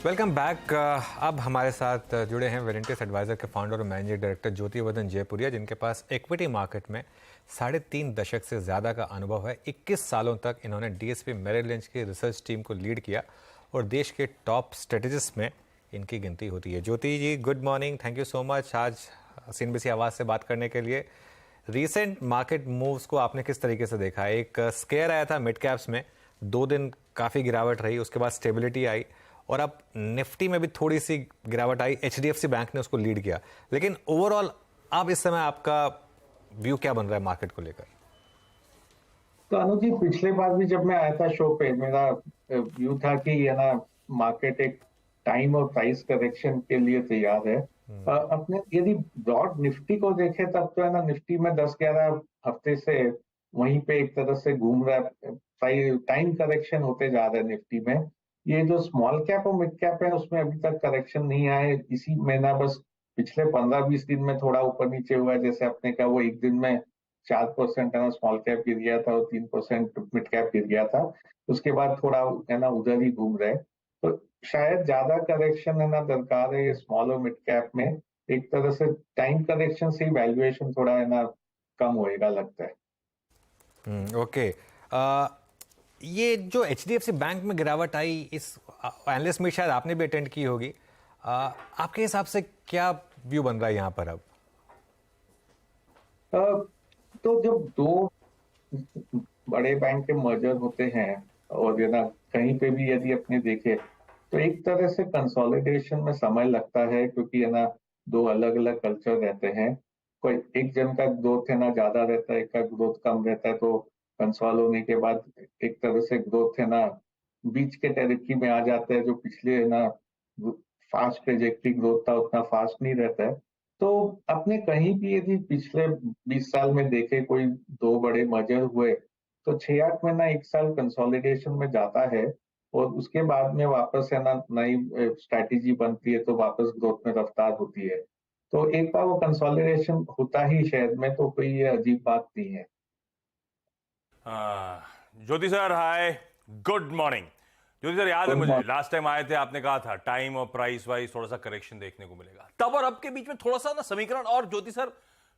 Welcome back. अब हमारे साथ जुड़े हैं वेलेंटियस एडवाइजर के फाउंडर और मैनेजिंग डायरेक्टर ज्योतिवर्धन जयपुरिया, जिनके पास इक्विटी मार्केट में 3.5 दशक से ज़्यादा का अनुभव है। 21 सालों तक इन्होंने डीएसपी मेरिल लिंच की रिसर्च टीम को लीड किया और देश के टॉप स्ट्रेटेजिस्ट में इनकी गिनती होती है। Jyoti ji, good morning, thank you so much आज सीएनबीसी आवाज़ से बात करने के लिए। रीसेंट मार्केट मूव्स को आपने किस तरीके से देखा? एक स्केयर आया था मिड कैप्स में, 2 दिन काफ़ी गिरावट रही, उसके बाद स्टेबिलिटी आई और अब निफ्टी में भी थोड़ी सी गिरावट आई। एचडीएफसी बैंक ने उसको लीड किया, लेकिन ओवरऑल अब इस समय आपका व्यू क्या बन रहा है मार्केट को लेकर? तो अनुज जी, पिछले बार भी जब मैं आया था शो पे, मेरा व्यू था कि ये ना मार्केट एक टाइम और प्राइस करेक्शन के लिए तैयार है। अपने यदि ब्रॉड निफ्टी को देखें तब तो है ना, निफ्टी में 10-11 हफ्ते से वहीं पे एक तरह से घूम रहा है। टाइम करेक्शन होते जा रहा है निफ्टी में। ये जो स्मॉल कैप और मिड कैप है उसमें अभी तक करेक्शन नहीं आए। इसी महीना बस पिछले 15-20 दिन में थोड़ा ऊपर नीचे हुआ है। जैसे आपने कहा, वो एक दिन में 4% है ना स्मॉल कैप गिर गया था और 3% मिड कैप गिर गया था। उसके बाद थोड़ा है ना उधर ही घूम रहे। तो शायद ज्यादा करेक्शन है ना दरकार है ये स्मॉल और मिड कैप में। एक तरह से टाइम करेक्शन से ही वैल्यूएशन थोड़ा है ना कम होएगा लगता है। ओके। ये जो एचडीएफसी बैंक में गिरावट आई, इस एनालिस्ट मीट शायद आपने भी अटेंड की होगी। आपके हिसाब से क्या व्यू बन रहा है यहाँ पर अब? अ, तो जब दो बड़े बैंक के मर्जर होते हैं और ये ना कहीं पे भी यदि अपने देखे तो एक तरह से कंसोलिडेशन में समय लगता है, क्योंकि है ना दो अलग अलग कल्चर रहते हैं। कोई एक जन का ग्रोथ है ना ज्यादा रहता है, एक का ग्रोथ कम रहता है, तो कंसोल होने के बाद एक तरह से ग्रोथ है ना बीच के टेरिटरी में आ जाता है। जो पिछले है ना फास्ट ट्रेजेक्टरी ग्रोथ था उतना फास्ट नहीं रहता है। तो अपने कहीं भी यदि पिछले 20 साल में देखे कोई दो बड़े मर्जर हुए तो 6-8 महीना 1 साल कंसोलिडेशन में जाता है और उसके बाद में वापस है ना नई स्ट्रैटेजी बनती है, तो वापस ग्रोथ में रफ्तार होती है। तो एक बार वो कंसोलिडेशन होता ही शहर में, तो कोई ये अजीब बात नहीं है। ज्योति सर, हाय, गुड मॉर्निंग। ज्योति सर, याद है गुड मुझे मॉर्निंग। लास्ट टाइम आए थे, आपने कहा था टाइम और प्राइस वाइज थोड़ा सा करेक्शन देखने को मिलेगा। तब और अब के बीच में थोड़ा सा ना समीकरण और ज्योति सर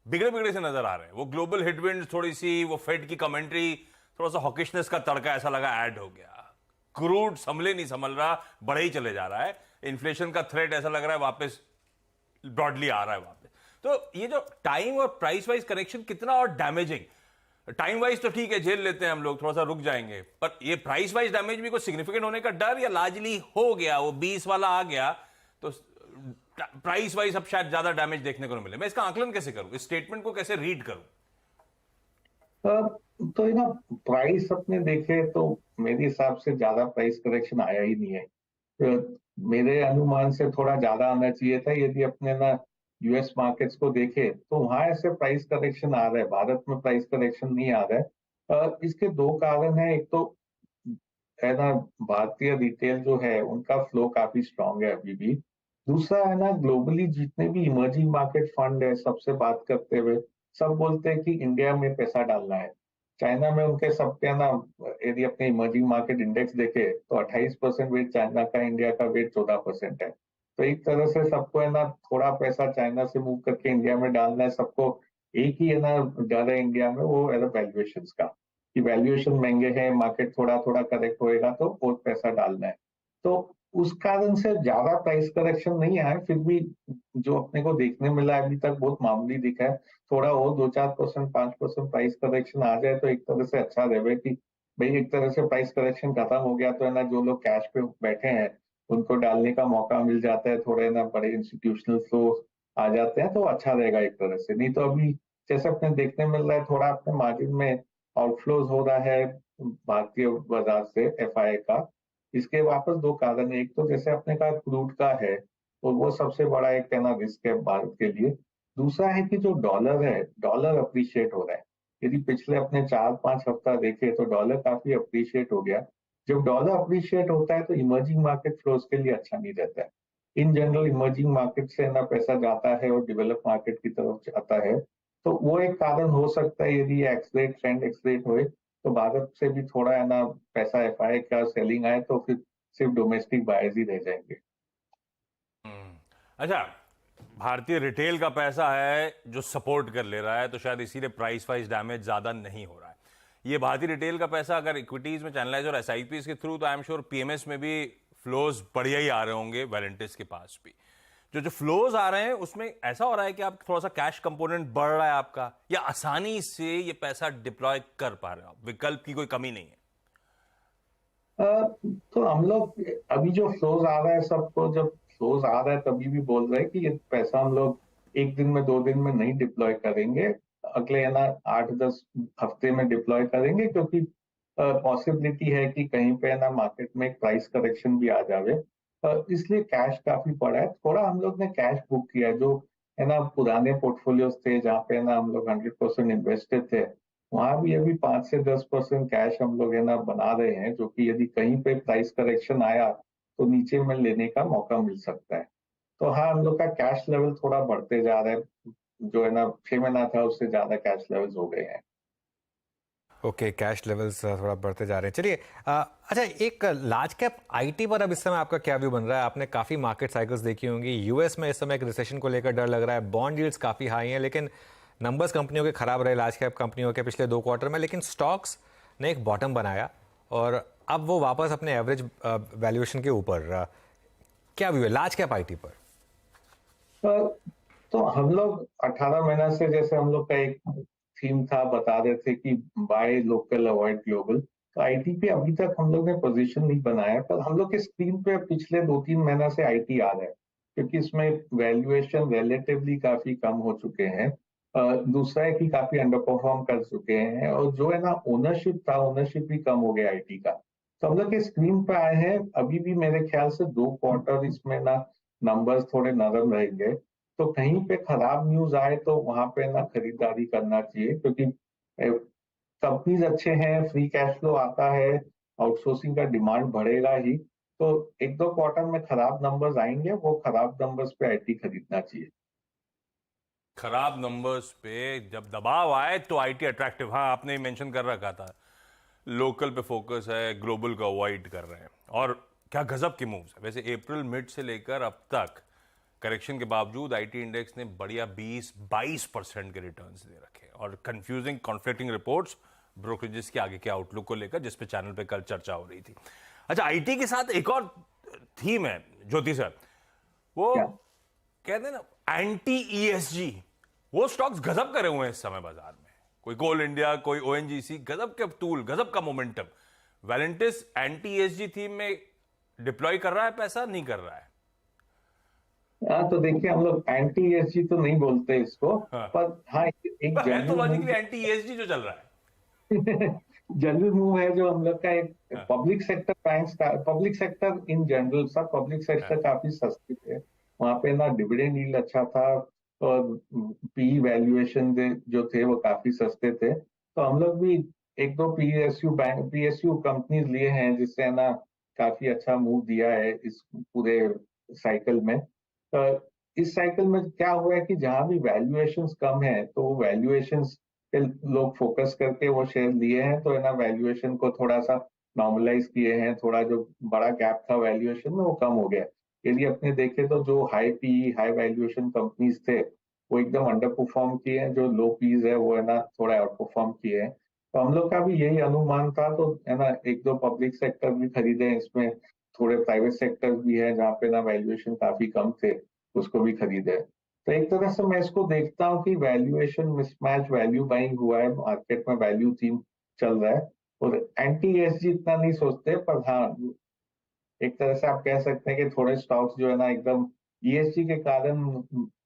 बिगड़े बिगड़े से नजर आ रहे हैं। वो ग्लोबल हेडविंड थोड़ी सी, वो फेड की कमेंट्री, थोड़ा सा हॉकिशनेस का तड़का ऐसा लगा ऐड हो गया। क्रूड संभले नहीं संभल रहा, बढ़े ही चले जा रहा है। इन्फ्लेशन का थ्रेट ऐसा लग रहा है वापस ब्रॉडली आ रहा है वापस। तो ये जो टाइम और प्राइस वाइज करेक्शन कितना और डैमेजिंग, टाइम वाइज तो ठीक है झेल लेते हैं हम लोग, थोड़ा सा रुक जाएंगे, पर ये प्राइस वाइज डैमेज भी कुछ सिग्निफिकेंट होने का डर, या लार्जली हो गया वो 20 वाला आ गया तो प्राइस वाइज अब शायद ज्यादा डैमेज देखने को नहीं मिले? मैं इसका आकलन कैसे करूं, इस स्टेटमेंट को कैसे रीड करूं? तो ये ना प्राइस अपने देखे तो मेरे हिसाब से ज्यादा प्राइस करेक्शन आया ही नहीं है। मेरे अनुमान से थोड़ा ज्यादा आना चाहिए था। यदि अपने ना यूएस मार्केट्स को देखे तो वहां ऐसे प्राइस करेक्शन आ रहा है, भारत में प्राइस करेक्शन नहीं आ रहा है। इसके दो कारण है। एक तो है ना भारतीय रिटेल जो है उनका फ्लो काफी स्ट्रांग है अभी भी। दूसरा है ना ग्लोबली जितने भी इमर्जिंग मार्केट फंड है सबसे बात करते हुए सब बोलते हैं कि इंडिया में पैसा डालना है। चाइना में उनके सबके ना यदि अपने इमर्जिंग मार्केट इंडेक्स देखे तो 28% वेट चाइना का, इंडिया का वेट 14% है। तो एक तरह से सबको है ना थोड़ा पैसा चाइना से मूव करके इंडिया में डालना है। सबको एक ही है ना डर है इंडिया में, वो है वैल्यूएशन का, कि वैल्यूएशन महंगे हैं, मार्केट थोड़ा थोड़ा करेक्ट होएगा तो और पैसा डालना है। तो उस कारण से ज्यादा प्राइस करेक्शन नहीं आया, फिर भी जो अपने को देखने मिला है अभी तक बहुत मामूली दिखा है। थोड़ा और 2-4%, 5% प्राइस करेक्शन आ जाए तो एक तरह से अच्छा रहे कि भाई एक तरह से प्राइस करेक्शन खत्म हो गया तो है ना जो लोग कैश पे बैठे हैं उनको डालने का मौका मिल जाता है, थोड़े ना बड़े इंस्टीट्यूशनल फ्लो आ जाते हैं, तो अच्छा रहेगा एक तरह से। नहीं तो अभी जैसे अपने देखने मिल रहा है थोड़ा अपने मार्जिन में आउटफ्लोज हो रहा है भारतीय बाजार से एफआई का। इसके वापस दो कारण है। एक तो जैसे आपने कहा क्रूड का है, तो वो सबसे बड़ा एक है ना रिस्क है भारत के लिए। दूसरा है कि जो डॉलर है, डॉलर अप्रिशिएट हो रहा है। यदि पिछले अपने 4-5 हफ्ता देखे तो डॉलर काफी अप्रिशिएट हो गया। जब डॉलर अप्रिशिएट होता है तो इमर्जिंग मार्केट फ्लोज के लिए अच्छा नहीं रहता है। इन जनरल इमर्जिंग मार्केट से ना पैसा जाता है और डेवलप मार्केट की तरफ जाता है। तो वो एक कारण हो सकता है। यदि एक्सलेट ट्रेंड एक्सलेट हुए तो भारत से भी थोड़ा है ना पैसा एफआई का सेलिंग आए तो फिर सिर्फ डोमेस्टिक बायर्स ही रह जाएंगे। अच्छा, भारतीय रिटेल का पैसा है जो सपोर्ट कर ले रहा है, तो शायद इसीलिए प्राइस वाइज डैमेज ज्यादा नहीं हो रहा है। ये भारतीय रिटेल का पैसा अगर इक्विटीज में चैनलाइज और एसआईपीज के थ्रू, तो आई एम श्योर पीएमएस में भी फ्लोज बढ़िया ही आ रहे होंगे, वेलेंटिस के पास भी। जो जो फ्लोज आ रहे हैं उसमें ऐसा हो रहा है कि आप थोड़ा सा कैश कंपोनेंट बढ़ रहा है आपका, या आसानी से ये पैसा डिप्लॉय कर पा रहे हो आप, विकल्प की कोई कमी नहीं है? तो हम लोग अभी जो फ्लोज आ रहा है, सबको जब फ्लोज आ रहा है तभी भी बोल रहे हैं कि ये पैसा हम लोग एक दिन में 2 दिन में नहीं डिप्लॉय करेंगे, अगले है ना 8-10 हफ्ते में डिप्लॉय करेंगे, क्योंकि पॉसिबिलिटी है कि कहीं पे है ना मार्केट में एक प्राइस करेक्शन भी आ जावे। इसलिए कैश काफी पड़ा है, थोड़ा हम लोग ने कैश बुक किया है, जो है ना पुराने पोर्टफोलियोज थे जहाँ पे है ना हम लोग 100% इन्वेस्टेड थे, वहां भी अभी 5 से 10% कैश हम लोग है ना बना रहे हैं, जो कि यदि कहीं पे प्राइस करेक्शन आया तो नीचे में लेने का मौका मिल सकता है। तो हाँ, हम लोग का कैश लेवल थोड़ा बढ़ते जा रहा है, जो है ना 6 महीना था उससे ज्यादा कैश लेवल्स हो गए हैं। ओके, कैश लेवल्स थोड़ा बढ़ते जा रहे हैं। चलिए, अच्छा, एक लार्ज कैप आईटी पर अब इस समय आपका क्या व्यू बन रहा है? आपने काफ़ी मार्केट साइकिल्स देखी होंगी। यूएस में इस समय एक रिसेशन को लेकर डर लग रहा है, बॉन्ड यील्ड्स काफ़ी हाई हैं, लेकिन नंबर्स कंपनियों के खराब रहे, लार्ज कैप कंपनियों के पिछले 2 क्वार्टर में, लेकिन स्टॉक्स ने एक बॉटम बनाया और अब वो वापस अपने एवरेज वैल्यूएशन के ऊपर। क्या व्यू है लार्ज कैप आईटी पर? तो हम लोग 18 महीना से, जैसे हम लोग का एक थीम था, बता रहे थे कि बाय लोकल अवॉइड ग्लोबल, तो आईटी पे अभी तक हम लोग ने पोजीशन नहीं बनाया, पर हम लोग के स्क्रीन पे पिछले 2-3 महीना से आईटी आ रहा है, क्योंकि इसमें वैल्यूएशन रिलेटिवली काफी कम हो चुके हैं। दूसरा है कि काफी अंडर परफॉर्म कर चुके हैं, और जो है ना ओनरशिप था, ओनरशिप भी कम हो गया आईटी का। तो हम लोग के स्क्रीन पे आए हैं, अभी भी मेरे ख्याल से 2 क्वार्टर इसमें ना नंबर्स थोड़े नरम रहेंगे, तो कहीं पे खराब न्यूज आए तो वहां पे ना खरीदारी करना चाहिए, क्योंकि कंपनीज अच्छे हैं, फ्री कैश फ्लो आता है, आउटसोर्सिंग का डिमांड बढ़ेगा ही, तो 1-2 क्वार्टर में खराब नंबर्स आएंगे, वो खराब नंबर्स पे आईटी खरीदना चाहिए। खराब नंबर्स पे जब दबाव आए तो आईटी अट्रैक्टिव, हाँ आपने मेंशन कर रखा था, लोकल पे फोकस है, ग्लोबल को अवॉइड कर रहे हैं, और क्या गजब की मूव्स है। वैसे अप्रैल मिड से लेकर अब तक करेक्शन के बावजूद आईटी इंडेक्स ने बढ़िया 20-22% के रिटर्न्स दे रखे, और कंफ्यूजिंग कॉन्फ्लिक्टिंग रिपोर्ट्स ब्रोकरेजेस के आगे के आउटलुक को लेकर, जिस पे चैनल पे कल चर्चा हो रही थी। अच्छा, आईटी के साथ एक और थीम है ज्योति सर, वो क्या? कहते हैं ना एंटी ईएसजी, वो स्टॉक्स गजब करे हुए हैं इस समय बाजार में। कोई कोल इंडिया, कोई ओएनजीसी, गजब के टूल, गजब का momentum. Valentis anti ESG theme में डिप्लॉय कर रहा है पैसा, नहीं कर रहा है? हाँ, तो देखिए, हम लोग एंटी ईएसजी तो नहीं बोलते इसको, हाँ, पर हाँ एक है तो general move logically anti ESG जो चल रहा है। जनरल मूव है जो हम लोग का, एक हाँ, पब्लिक सेक्टर बैंक्स का, पब्लिक सेक्टर इन जनरल, सब पब्लिक हाँ, सेक्टर काफी सस्ते थे, वहां पे ना डिविडेंड यील्ड अच्छा था, और पी वैल्यूएशन जो थे वो काफी सस्ते थे, तो हम लोग भी 1-2 पीएसयू कंपनीज लिए हैं, जिससे ना काफी अच्छा मूव दिया है इस पूरे साइकिल में। इस साइकिल में क्या हुआ है कि जहां भी वैल्यूएशंस कम है, तो वो वैल्यूएशंस पे लोग फोकस करके वो शेयर लिए हैं, तो है ना वैल्यूएशन को थोड़ा सा नॉर्मलाइज किए हैं, थोड़ा जो बड़ा गैप था वैल्यूएशन में वो कम हो गया। यदि अपने देखें तो जो high P high valuation companies थे, वो एकदम अंडर परफॉर्म किए हैं, जो लो पीज है वो है ना थोड़ा आउट परफॉर्म किए हैं। तो हम लोग का भी यही अनुमान था, तो है ना 1-2 पब्लिक सेक्टर भी खरीदे हैं इसमें, थोड़े प्राइवेट सेक्टर भी है जहाँ पे ना वैल्यूएशन काफी कम थे, उसको भी खरीदे। तो एक तरह से मैं इसको देखता हूँ कि वैल्यूएशन मिसमैच, वैल्यू बाइंग हुआ है मार्केट में, वैल्यू थीम चल रहा है, और एंटी एसजी इतना नहीं सोचते, पर हाँ एक तरह से आप कह सकते हैं कि थोड़े स्टॉक्स जो है ना एकदम ईएसजी के कारण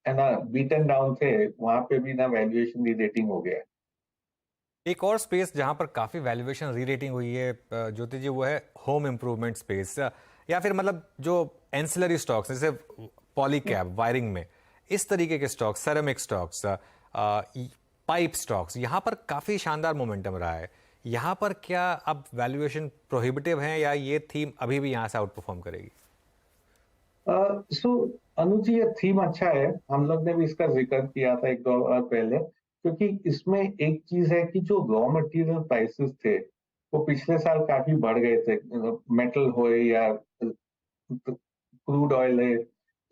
है ना बीटन डाउन थे, वहां पे भी ना वैल्यूएशन री रेटिंग हो गया है। एक और स्पेस जहां पर काफ़ी वैल्यूएशन री रेटिंग हुई है ज्योति जी, वो है होम इम्प्रूवमेंट स्पेस, या फिर मतलब जो एंसिलरी स्टॉक्स जैसे पॉलीकैब, वायरिंग में, इस तरीके के stocks, ceramic stocks, pipe stocks, यहाँ पर काफ़ी शानदार मोमेंटम रहा है। यहाँ पर क्या अब वैल्यूएशन प्रोहिबिटिव है, या ये थीम अभी भी यहाँ से आउट परफॉर्म करेगी? सो अनुज जी, ये थीम अच्छा है, हम लोग ने भी इसका जिक्र किया था 1-2 बार पहले, क्योंकि इसमें एक चीज है कि जो रॉ मटेरियल प्राइसेस थे वो पिछले साल काफी बढ़ गए थे, मेटल हो या क्रूड ऑयल है,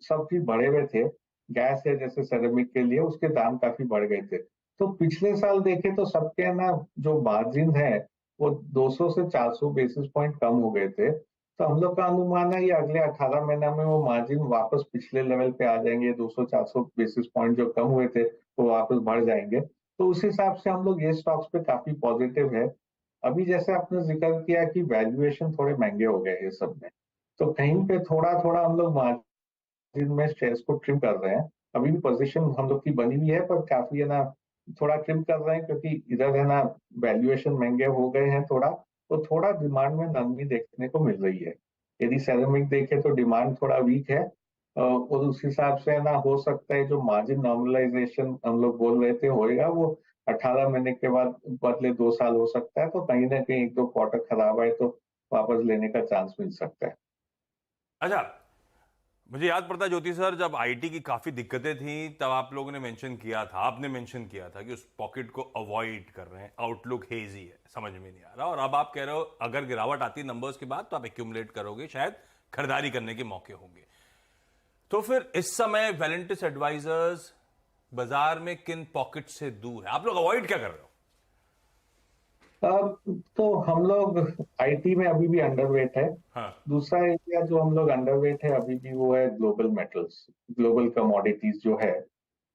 सब चीज बढ़े हुए थे, गैस है जैसे सेरेमिक के लिए उसके दाम काफी बढ़ गए थे। तो पिछले साल देखे तो सबके ना जो मार्जिन है वो 200 से 400 बेसिस पॉइंट कम हो गए थे। तो हम लोग का अनुमान है ये अगले 18 महीना में वो मार्जिन वापस पिछले लेवल पे आ जाएंगे, 200-400 बेसिस पॉइंट जो कम हुए थे वो वापस बढ़ जाएंगे। तो उस हिसाब से हम लोग ये स्टॉक्स पे काफी पॉजिटिव है। अभी जैसे आपने जिक्र किया कि वैल्यूएशन थोड़े महंगे हो गए ये सब में, तो कहीं पे थोड़ा थोड़ा हम लोग मार्जिन में शेयर्स को ट्रिम कर रहे हैं। अभी भी पोजीशन हम लोग की बनी हुई है पर काफी है ना थोड़ा ट्रिम कर रहे हैं, क्योंकि इधर है ना वैल्यूएशन महंगे हो गए हैं थोड़ा, तो थोड़ा डिमांड में नरमी देखने को मिल रही है। यदि सेरेमिक देखे तो डिमांड थोड़ा वीक है, और उस हिसाब से है ना हो सकता है जो मार्जिन नॉर्मलाइजेशन हम लोग बोल रहे थे होएगा वो 18 महीने के बाद बदले 2 साल हो सकता है। तो कहीं ना कहीं 1-2 क्वार्टर खराब है तो वापस लेने का चांस मिल सकता है। अच्छा, मुझे याद पड़ता है ज्योति सर, जब आईटी की काफी दिक्कतें थी तब आप लोगों ने मेंशन किया था, आपने मेंशन किया था कि उस पॉकेट को अवॉइड कर रहे हैं, आउटलुक हेजी है, समझ में नहीं आ रहा। और अब आप कह रहे हो अगर गिरावट आती नंबर्स के बाद तो आप एक्यूमुलेट करोगे, शायद खरीदारी करने के मौके होंगे। तो फिर इस समय वेलेंटिस एडवाइजर्स बाजार में किन पॉकेट से दूर है, आप लोग अवॉइड क्या कर रहे हो? तो हम लोग आईटी में अभी भी अंडरवेट है। हाँ। दूसरा एरिया जो हम लोग अंडरवेट है अभी भी वो है ग्लोबल मेटल्स, ग्लोबल कमोडिटीज जो है।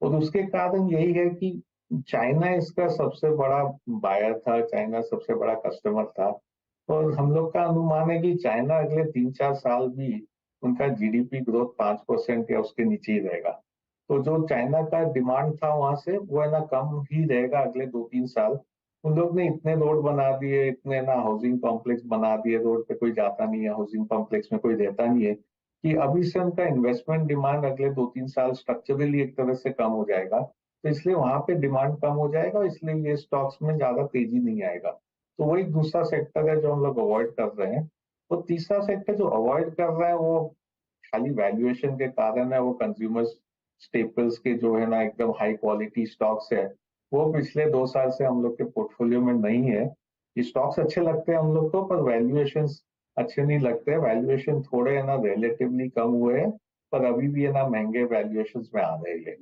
और उसके कारण यही है कि चाइना इसका सबसे बड़ा बायर था, चाइना सबसे बड़ा कस्टमर था। और हम लोग का अनुमान है कि चाइना अगले 3-4 साल भी उनका जीडीपी ग्रोथ 5% या उसके नीचे ही रहेगा। तो जो चाइना का डिमांड था वहां से वो है ना कम ही रहेगा अगले 2-3 साल। उन लोग ने इतने रोड बना दिए, इतने ना हाउसिंग कॉम्प्लेक्स बना दिए, रोड पे कोई जाता नहीं है, हाउसिंग कॉम्प्लेक्स में कोई रहता नहीं है, कि अभी से उनका इन्वेस्टमेंट डिमांड अगले 2-3 साल स्ट्रक्चरली एक तरह से कम हो जाएगा। तो इसलिए वहां पे डिमांड कम हो जाएगा, इसलिए ये स्टॉक्स में ज्यादा तेजी नहीं आएगा। तो वही दूसरा सेक्टर है जो हम लोग अवॉइड कर रहे हैं। और तीसरा सेक्टर जो अवॉइड कर रहे हैं वो खाली वैल्यूएशन के कारण है, वो कंज्यूमर स्टेपल्स के जो है ना एकदम हाई क्वालिटी स्टॉक्स है, वो पिछले 2 साल से हम लोग के पोर्टफोलियो में नहीं है। ये स्टॉक्स अच्छे लगते हैं हम लोग को, पर वैल्यूएशन अच्छे नहीं लगते। वैल्यूएशन थोड़े है ना रिलेटिवली कम हुए हैं, पर अभी भी है ना महंगे वैल्यूएशन में आ रहे हैं।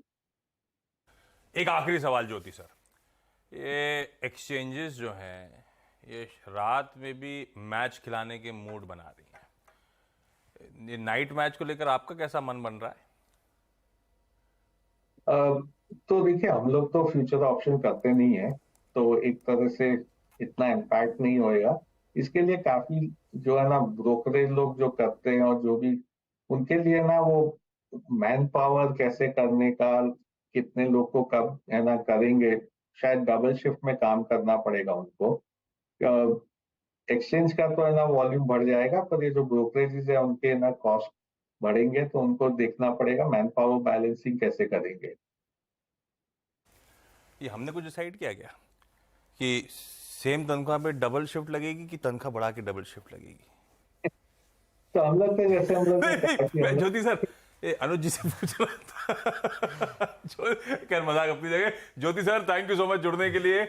एक आखिरी सवाल ज्योति सर, ये एक्सचेंजेस जो हैं ये रात में भी मैच खिलाने के मूड बना रही हैं, ये नाइट मैच को लेकर आपका कैसा मन बन रहा है? तो देखिए हम लोग तो फ्यूचर ऑप्शन करते नहीं है, तो एक तरह से इतना इम्पैक्ट नहीं होएगा। इसके लिए काफी जो है ना ब्रोकरेज लोग जो करते हैं और जो भी उनके लिए ना वो मैन पावर कैसे करने का, कितने लोग को कब है ना करेंगे, शायद डबल शिफ्ट में काम करना पड़ेगा उनको। एक्सचेंज का तो है ना वॉल्यूम बढ़ जाएगा, पर ये जो ब्रोकरेजेस है उनके ना कॉस्ट बढ़ेंगे, तो उनको देखना पड़ेगा मैन पावर बैलेंसिंग कैसे करेंगे। ये हमने कुछ डिसाइड किया क्या कि सेम तनख्वाह पे डबल शिफ्ट लगेगी कि तनख्वाह बढ़ा के डबल शिफ्ट लगेगी? तो हम लोग तो जैसे हम लोग ने कहा कि हम मैं लोग ज्योति सर ये अनुज जी से पूछ रहा था खैर मजाक अपनी जगह। Jyoti sir thank you so much जुड़ने के लिए।